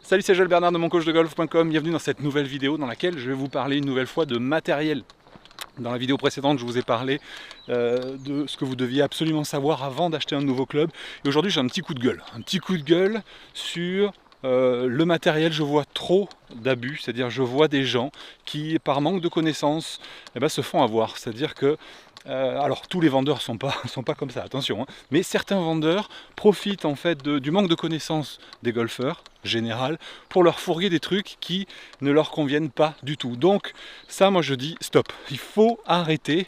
Salut, c'est Joël Bernard de moncoachdegolf.com. Bienvenue dans cette nouvelle vidéo dans laquelle je vais vous parler une nouvelle fois de matériel. Dans la vidéo précédente, je vous ai parlé de ce que vous deviez absolument savoir avant d'acheter un nouveau club. Et aujourd'hui, j'ai un petit coup de gueule. Un petit coup de gueule sur le matériel. Je vois trop d'abus, c'est-à-dire je vois des gens qui, par manque de connaissances, se font avoir. C'est-à-dire que alors tous les vendeurs sont pas comme ça, attention, hein. Mais certains vendeurs profitent en fait du manque de connaissances des golfeurs général pour leur fourguer des trucs qui ne leur conviennent pas du tout. Donc ça, moi je dis stop, il faut arrêter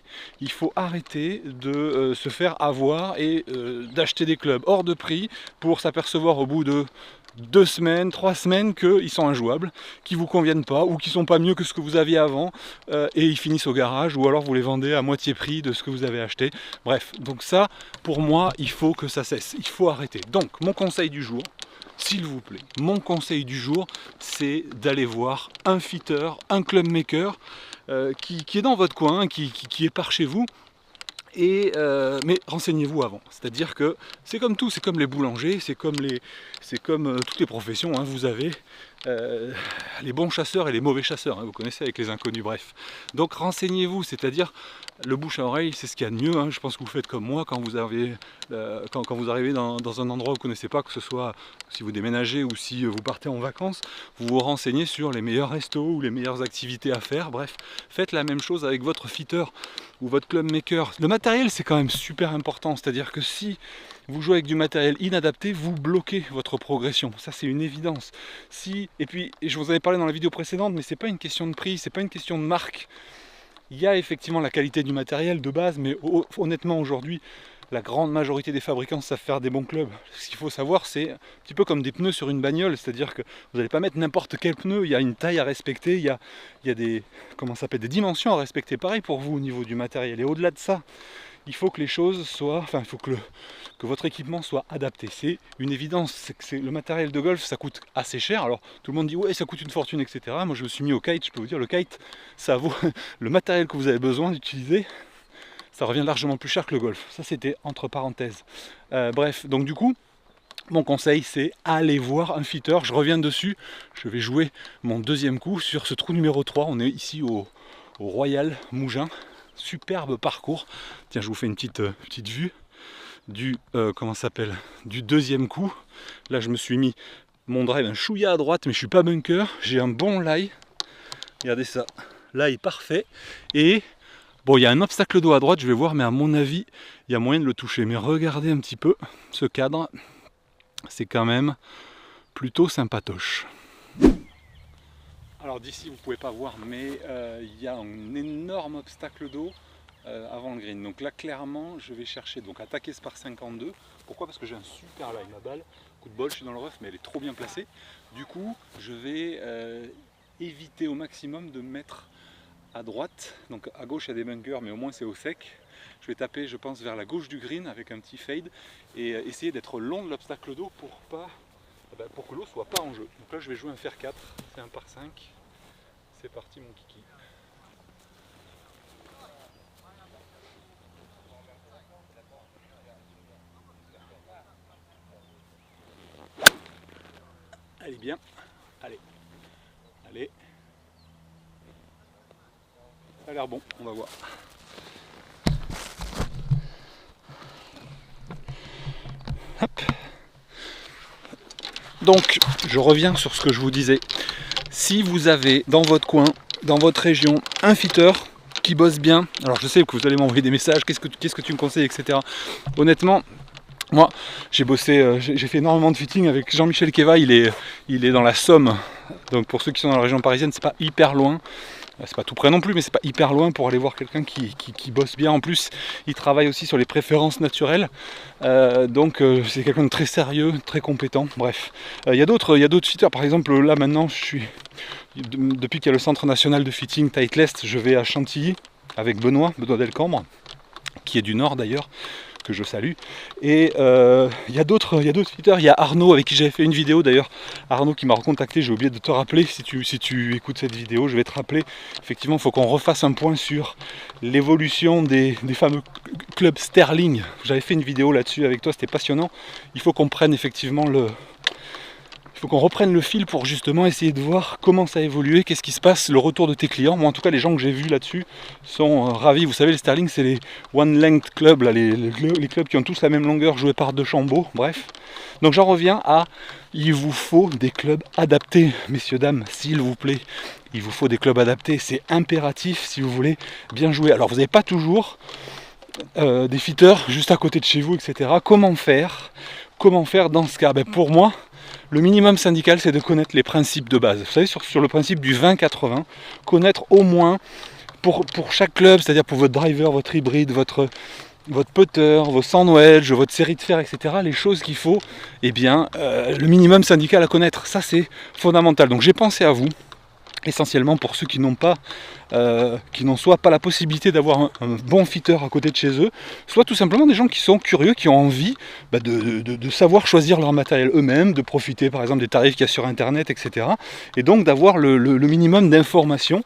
de se faire avoir et d'acheter des clubs hors de prix pour s'apercevoir au bout de 2 semaines, 3 semaines qu'ils sont injouables, qui vous conviennent pas ou qui sont pas mieux que ce que vous aviez avant et ils finissent au garage ou alors vous les vendez à moitié prix de ce que vous avez acheté. Bref, donc ça pour moi il faut que ça cesse, il faut arrêter. Donc mon conseil du jour, s'il vous plaît, mon conseil du jour, c'est d'aller voir un fitter, un club maker qui est dans votre coin, qui est par chez vous. Mais renseignez-vous avant, c'est-à-dire que c'est comme tout, c'est comme les boulangers, c'est comme toutes les professions, hein. Vous avez les bons chasseurs et les mauvais chasseurs, hein, vous connaissez avec les inconnus, bref. Donc renseignez-vous, c'est-à-dire le bouche à oreille, c'est ce qu'il y a de mieux, hein. Je pense que vous faites comme moi quand vous arrivez dans un endroit où vous ne connaissez pas, que ce soit si vous déménagez ou si vous partez en vacances, vous vous renseignez sur les meilleurs restos ou les meilleures activités à faire, bref, faites la même chose avec votre fitter ou votre club maker. Le matériel, c'est quand même super important, c'est-à-dire que si vous jouez avec du matériel inadapté, vous bloquez votre progression, ça c'est une évidence. Et puis je vous en ai parlé dans la vidéo précédente, mais c'est pas une question de prix, c'est pas une question de marque. Il y a effectivement la qualité du matériel de base, mais honnêtement aujourd'hui, la grande majorité des fabricants savent faire des bons clubs. Ce qu'il faut savoir, c'est un petit peu comme des pneus sur une bagnole, c'est-à-dire que vous n'allez pas mettre n'importe quel pneu, il y a une taille à respecter, il y a des dimensions à respecter, pareil pour vous au niveau du matériel. Et au-delà de ça, il faut que les choses soient, il faut que votre équipement soit adapté. C'est une évidence, le matériel de golf, ça coûte assez cher. Alors tout le monde dit ouais, ça coûte une fortune, etc. Moi je me suis mis au kite, je peux vous dire, le kite, ça vaut le matériel que vous avez besoin d'utiliser. Ça revient largement plus cher que le golf. Ça, c'était entre parenthèses. Bref, donc du coup, mon conseil, c'est aller voir un fitter. Je reviens dessus. Je vais jouer mon deuxième coup sur ce trou numéro 3. On est ici au Royal Mougins. Superbe parcours. Tiens, je vous fais une petite vue du deuxième coup. Là, je me suis mis mon drive un chouïa à droite, mais je suis pas bunker. J'ai un bon lie. Regardez ça. Lie parfait. Et bon, il y a un obstacle d'eau à droite, je vais voir, mais à mon avis, il y a moyen de le toucher. Mais regardez un petit peu ce cadre, c'est quand même plutôt sympatoche. Alors d'ici, vous ne pouvez pas voir, mais il y a un énorme obstacle d'eau avant le green. Donc là, clairement, je vais chercher, donc attaquer ce par 52. Pourquoi? Parce que j'ai un super line, la balle. Coup de bol, je suis dans le rough, mais elle est trop bien placée. Du coup, je vais éviter au maximum de mettre à droite, donc à gauche il y a des bunkers, mais au moins c'est au sec. Je vais taper, je pense, vers la gauche du green avec un petit fade et essayer d'être long de l'obstacle d'eau pour que l'eau soit pas en jeu. Donc là je vais jouer un fer 4, c'est un par 5. C'est parti mon kiki. Allez bien, allez. Ça a l'air bon, on va voir. Hop. Donc, je reviens sur ce que je vous disais. Si vous avez dans votre coin, dans votre région, un fitter qui bosse bien, alors je sais que vous allez m'envoyer des messages, qu'est-ce que tu me conseilles, etc. Honnêtement, moi, j'ai fait énormément de fitting avec Jean-Michel Keva, il est dans la Somme. Donc pour ceux qui sont dans la région parisienne, c'est pas hyper loin. C'est pas tout près non plus, mais c'est pas hyper loin pour aller voir quelqu'un qui bosse bien. En plus, il travaille aussi sur les préférences naturelles. Donc c'est quelqu'un de très sérieux, très compétent. Bref, il y a d'autres fitters. Par exemple, là maintenant, depuis qu'il y a le centre national de fitting Titleist, je vais à Chantilly avec Benoît Delcambre, qui est du Nord d'ailleurs, que je salue. Et il y a d'autres fitters. Il y a Arnaud avec qui j'avais fait une vidéo d'ailleurs. Arnaud qui m'a recontacté, j'ai oublié de te rappeler. Si tu écoutes cette vidéo, je vais te rappeler. Effectivement, il faut qu'on refasse un point sur l'évolution des fameux clubs Sterling. J'avais fait une vidéo là-dessus avec toi, c'était passionnant. Il faut qu'on prenne effectivement il faut qu'on reprenne le fil pour justement essayer de voir comment ça a évolué, qu'est-ce qui se passe, le retour de tes clients. Moi en tout cas les gens que j'ai vus là-dessus sont ravis. Vous savez les Sterling c'est les One Length Club, là, les clubs qui ont tous la même longueur joués par 2 chambeaux, bref. Donc j'en reviens à, il vous faut des clubs adaptés, messieurs, dames, s'il vous plaît. Il vous faut des clubs adaptés, c'est impératif si vous voulez bien jouer. Alors vous n'avez pas toujours des fitters juste à côté de chez vous, etc. Comment faire dans ce cas? Pour moi, le minimum syndical, c'est de connaître les principes de base. Vous savez, sur le principe du 20-80, connaître au moins pour chaque club, c'est-à-dire pour votre driver, votre hybride, votre putter, vos sandwich, votre série de fer, etc. Les choses qu'il faut, le minimum syndical à connaître. Ça, c'est fondamental. Donc j'ai pensé à vous, essentiellement pour ceux qui n'ont soit pas la possibilité d'avoir un bon fitter à côté de chez eux, soit tout simplement des gens qui sont curieux, qui ont envie de savoir choisir leur matériel eux-mêmes, de profiter par exemple des tarifs qu'il y a sur internet, etc. Et donc d'avoir le minimum d'informations.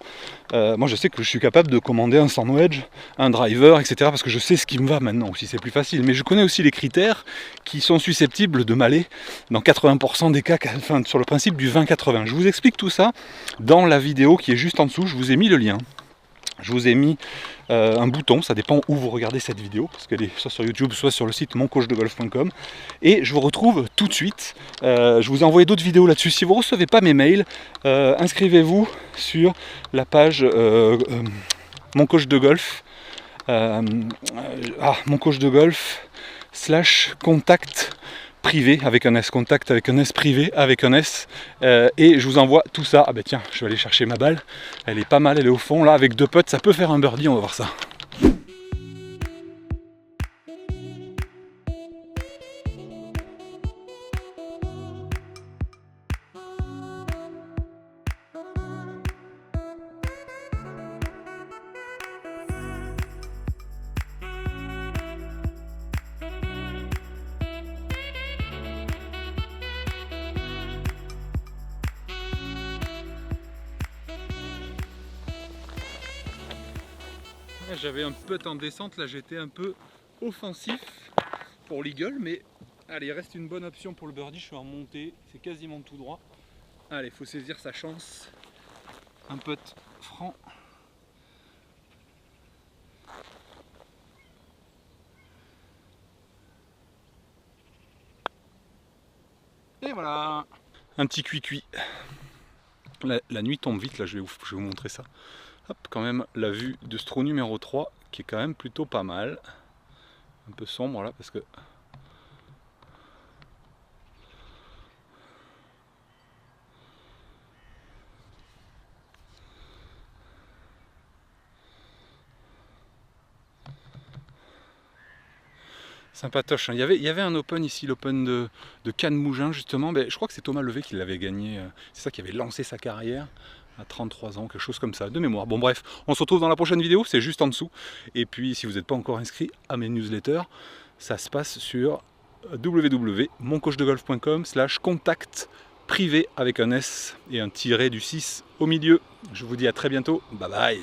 Moi je sais que je suis capable de commander un sandwich, un driver, etc. parce que je sais ce qui me va maintenant aussi, c'est plus facile. Mais je connais aussi les critères qui sont susceptibles de m'aller dans 80% des cas, enfin, sur le principe du 20-80. Je vous explique tout ça dans la vidéo qui est juste en dessous, je vous ai mis le lien. Je vous ai mis un bouton, ça dépend où vous regardez cette vidéo, parce qu'elle est soit sur YouTube, soit sur le site moncoachdegolf.com. Et je vous retrouve tout de suite. Je vous ai envoyé d'autres vidéos là-dessus. Si vous ne recevez pas mes mails, inscrivez-vous sur la page Mon Coach de Golf. Mon Coach de Golf /contact privé avec un S, contact avec un S, privé avec un S, et je vous envoie tout ça. Ah ben tiens, je vais aller chercher ma balle, elle est pas mal, elle est au fond là, avec 2 putts, ça peut faire un birdie, on va voir ça. J'avais un putt en descente, là j'étais un peu offensif pour l'eagle, mais allez, il reste une bonne option pour le birdie. Je suis en montée, c'est quasiment tout droit. Allez, il faut saisir sa chance. Un putt franc. Et voilà, un petit cuit-cuit. La nuit tombe vite, là je vais vous montrer ça. Hop, quand même la vue de ce trou numéro 3 qui est quand même plutôt pas mal. Un peu sombre là parce que... Sympatoche. Il y avait un open ici, l'open de Cannes-Mougins justement. Je crois que c'est Thomas Levé qui l'avait gagné. C'est ça qui avait lancé sa carrière à 33 ans, quelque chose comme ça, de mémoire. Bon bref, on se retrouve dans la prochaine vidéo, c'est juste en dessous. Et puis si vous n'êtes pas encore inscrit à mes newsletters, ça se passe sur www.moncoachdegolf.com /contact privé avec un S et un tiret du 6 au milieu. Je vous dis à très bientôt, bye bye.